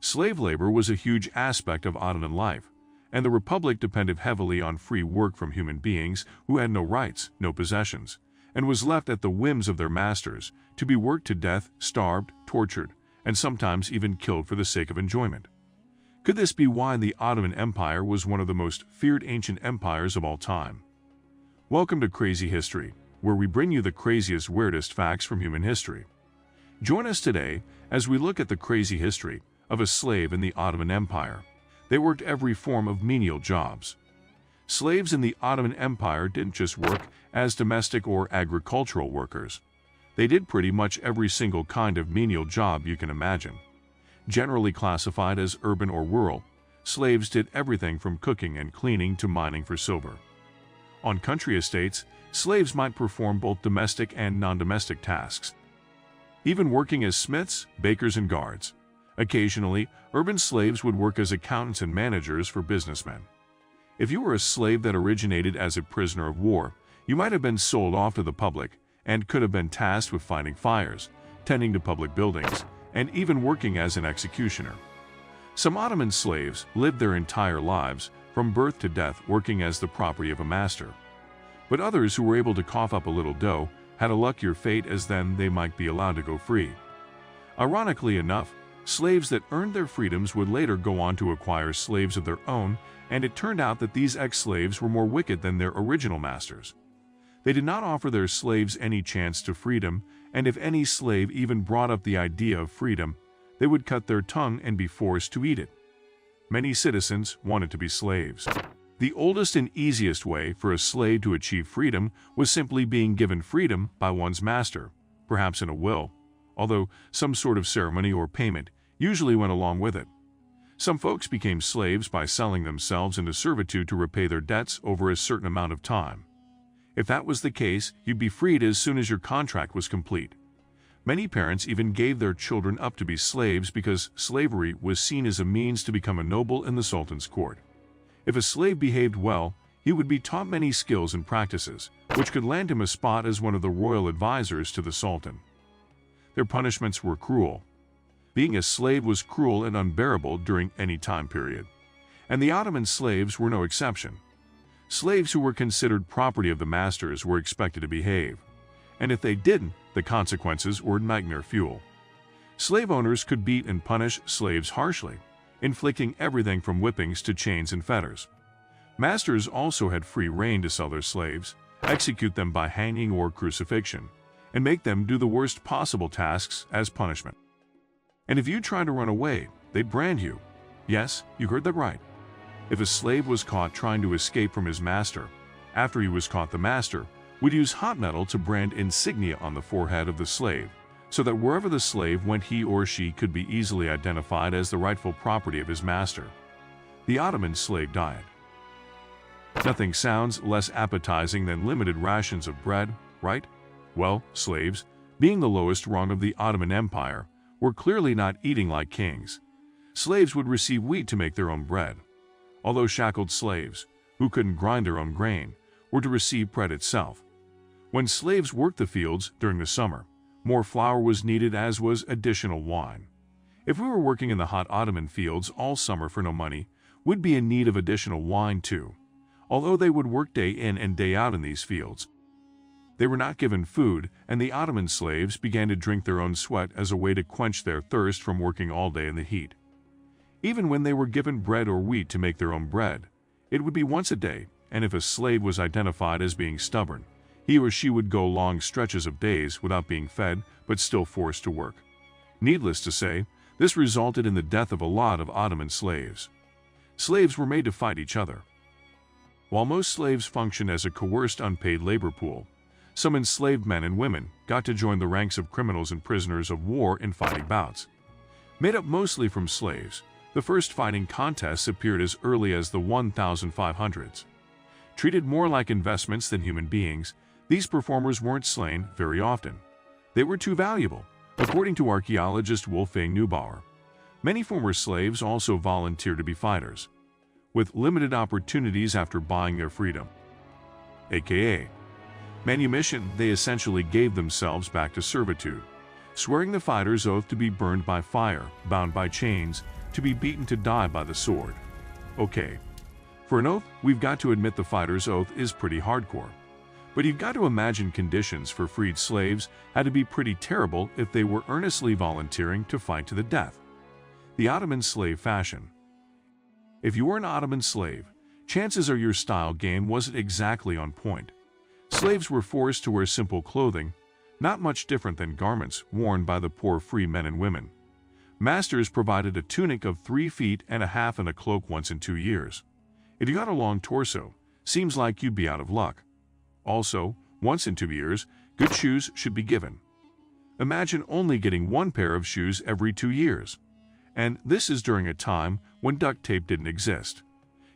Slave labor was a huge aspect of Ottoman life, and the Republic depended heavily on free work from human beings who had no rights, no possessions, and was left at the whims of their masters to be worked to death, starved, tortured, and sometimes even killed for the sake of enjoyment. Could this be why the Ottoman Empire was one of the most feared ancient empires of all time? Welcome to Crazy History, where we bring you the craziest, weirdest facts from human history. Join us today as we look at the crazy history of a slave in the Ottoman Empire. They worked every form of menial jobs. Slaves in the Ottoman Empire didn't just work as domestic or agricultural workers. They did pretty much every single kind of menial job you can imagine. Generally classified as urban or rural, slaves did everything from cooking and cleaning to mining for silver. On country estates, slaves might perform both domestic and non-domestic tasks, even working as smiths, bakers, and guards. Occasionally, urban slaves would work as accountants and managers for businessmen. If you were a slave that originated as a prisoner of war, you might have been sold off to the public and could have been tasked with fighting fires, tending to public buildings, and even working as an executioner. Some Ottoman slaves lived their entire lives, from birth to death, working as the property of a master. But others who were able to cough up a little dough had a luckier fate, as then they might be allowed to go free. Ironically enough, slaves that earned their freedoms would later go on to acquire slaves of their own, and it turned out that these ex-slaves were more wicked than their original masters. They did not offer their slaves any chance to freedom, and if any slave even brought up the idea of freedom, they would cut their tongue and be forced to eat it. Many citizens wanted to be slaves. The oldest and easiest way for a slave to achieve freedom was simply being given freedom by one's master, perhaps in a will, although some sort of ceremony or payment usually went along with it. Some folks became slaves by selling themselves into servitude to repay their debts over a certain amount of time. If that was the case, you'd be freed as soon as your contract was complete. Many parents even gave their children up to be slaves because slavery was seen as a means to become a noble in the Sultan's court. If a slave behaved well, he would be taught many skills and practices, which could land him a spot as one of the royal advisors to the Sultan. Their punishments were cruel. Being a slave was cruel and unbearable during any time period, and the Ottoman slaves were no exception. Slaves who were considered property of the masters were expected to behave, and if they didn't, the consequences were nightmare fuel. Slave owners could beat and punish slaves harshly, inflicting everything from whippings to chains and fetters. Masters also had free rein to sell their slaves, execute them by hanging or crucifixion, and make them do the worst possible tasks as punishment. And if you tried to run away, they'd brand you. Yes, you heard that right. If a slave was caught trying to escape from his master, after he was caught, the master would use hot metal to brand insignia on the forehead of the slave, so that wherever the slave went, he or she could be easily identified as the rightful property of his master. The Ottoman slave diet. Nothing sounds less appetizing than limited rations of bread, right? Well, slaves, being the lowest rung of the Ottoman Empire, were clearly not eating like kings. Slaves would receive wheat to make their own bread, although shackled slaves, who couldn't grind their own grain, were to receive bread itself. When slaves worked the fields during the summer, more flour was needed, as was additional wine. If we were working in the hot Ottoman fields all summer for no money, we'd be in need of additional wine too. Although they would work day in and day out in these fields, they were not given food, and the Ottoman slaves began to drink their own sweat as a way to quench their thirst from working all day in the heat. Even when they were given bread or wheat to make their own bread, it would be once a day, and if a slave was identified as being stubborn, he or she would go long stretches of days without being fed, but still forced to work. Needless to say, this resulted in the death of a lot of Ottoman slaves. Slaves were made to fight each other. While most slaves functioned as a coerced unpaid labor pool, some enslaved men and women got to join the ranks of criminals and prisoners of war in fighting bouts. Made up mostly from slaves, the first fighting contests appeared as early as the 1500s. Treated more like investments than human beings, these performers weren't slain very often. They were too valuable, according to archaeologist Wolfgang Neubauer. Many former slaves also volunteered to be fighters, with limited opportunities after buying their freedom. AKA manumission, they essentially gave themselves back to servitude, swearing the fighter's oath to be burned by fire, bound by chains, to be beaten to die by the sword. Okay. For an oath, we've got to admit the fighter's oath is pretty hardcore. But you've got to imagine conditions for freed slaves had to be pretty terrible if they were earnestly volunteering to fight to the death. The Ottoman slave fashion. If you were an Ottoman slave, chances are your style game wasn't exactly on point. Slaves were forced to wear simple clothing, not much different than garments worn by the poor free men and women. Masters provided a tunic of 3 feet and a half and a cloak once in 2 years. If you got a long torso, seems like you'd be out of luck. Also, once in 2 years, good shoes should be given. Imagine only getting 1 pair of shoes every 2 years. And this is during a time when duct tape didn't exist.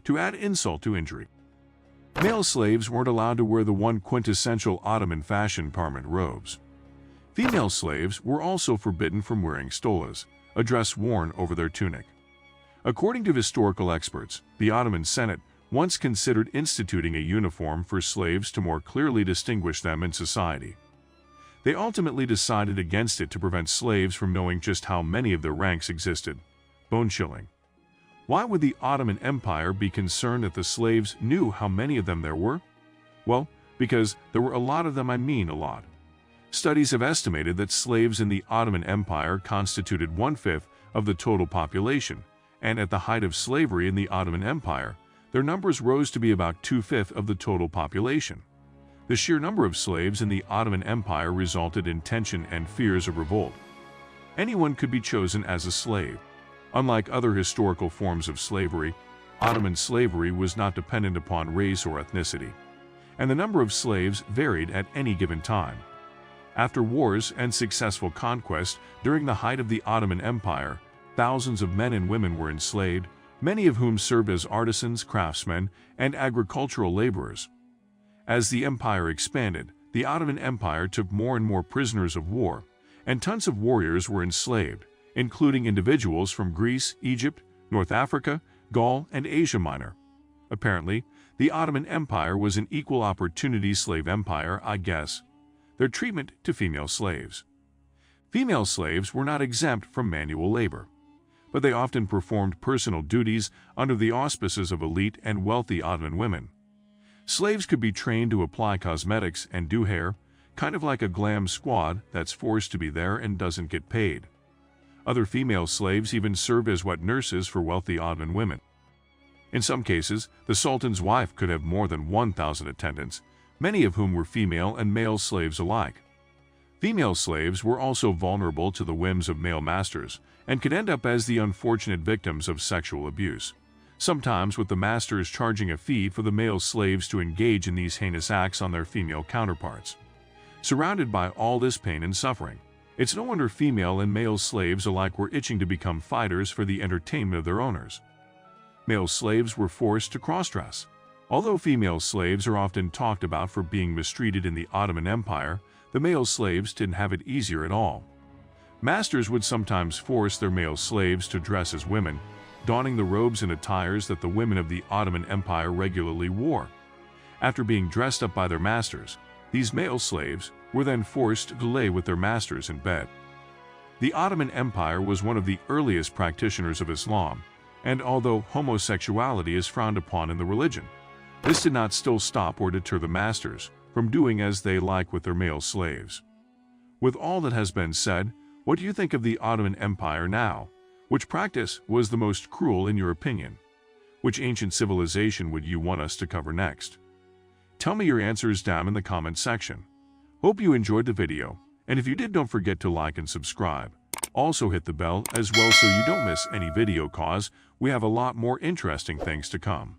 To add insult to injury, male slaves weren't allowed to wear the one quintessential Ottoman fashion parment robes. Female slaves were also forbidden from wearing stolas, a dress worn over their tunic. According to historical experts, the Ottoman Senate once considered instituting a uniform for slaves to more clearly distinguish them in society. They ultimately decided against it to prevent slaves from knowing just how many of their ranks existed. Bone-chilling. Why would the Ottoman Empire be concerned that the slaves knew how many of them there were? Well, because there were a lot of them, I mean a lot. Studies have estimated that slaves in the Ottoman Empire constituted 1/5 of the total population, and at the height of slavery in the Ottoman Empire, their numbers rose to be about 2/5 of the total population. The sheer number of slaves in the Ottoman Empire resulted in tension and fears of revolt. Anyone could be chosen as a slave. Unlike other historical forms of slavery, Ottoman slavery was not dependent upon race or ethnicity, and the number of slaves varied at any given time. After wars and successful conquest during the height of the Ottoman Empire, thousands of men and women were enslaved, many of whom served as artisans, craftsmen, and agricultural laborers. As the empire expanded, the Ottoman Empire took more and more prisoners of war, and tons of warriors were enslaved, including individuals from Greece, Egypt, North Africa, Gaul, and Asia Minor. Apparently, the Ottoman Empire was an equal opportunity slave empire, I guess. Their treatment to female slaves. Female slaves were not exempt from manual labor, but they often performed personal duties under the auspices of elite and wealthy Ottoman women. Slaves could be trained to apply cosmetics and do hair, kind of like a glam squad that's forced to be there and doesn't get paid. Other female slaves even served as wet nurses for wealthy Ottoman women. In some cases, the Sultan's wife could have more than 1,000 attendants, many of whom were female and male slaves alike. Female slaves were also vulnerable to the whims of male masters and could end up as the unfortunate victims of sexual abuse, sometimes with the masters charging a fee for the male slaves to engage in these heinous acts on their female counterparts. Surrounded by all this pain and suffering, it's no wonder female and male slaves alike were itching to become fighters for the entertainment of their owners. Male slaves were forced to cross-dress. Although female slaves are often talked about for being mistreated in the Ottoman Empire, the male slaves didn't have it easier at all. Masters would sometimes force their male slaves to dress as women, donning the robes and attires that the women of the Ottoman Empire regularly wore. After being dressed up by their masters, these male slaves were then forced to lay with their masters in bed. The Ottoman Empire was one of the earliest practitioners of Islam, and although homosexuality is frowned upon in the religion, this did not still stop or deter the masters from doing as they like with their male slaves. With all that has been said, what do you think of the Ottoman Empire now? Which practice was the most cruel in your opinion? Which ancient civilization would you want us to cover next? Tell me your answers down in the comment section. Hope you enjoyed the video, and if you did, don't forget to like and subscribe. Also hit the bell as well so you don't miss any video, cause we have a lot more interesting things to come.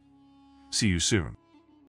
See you soon.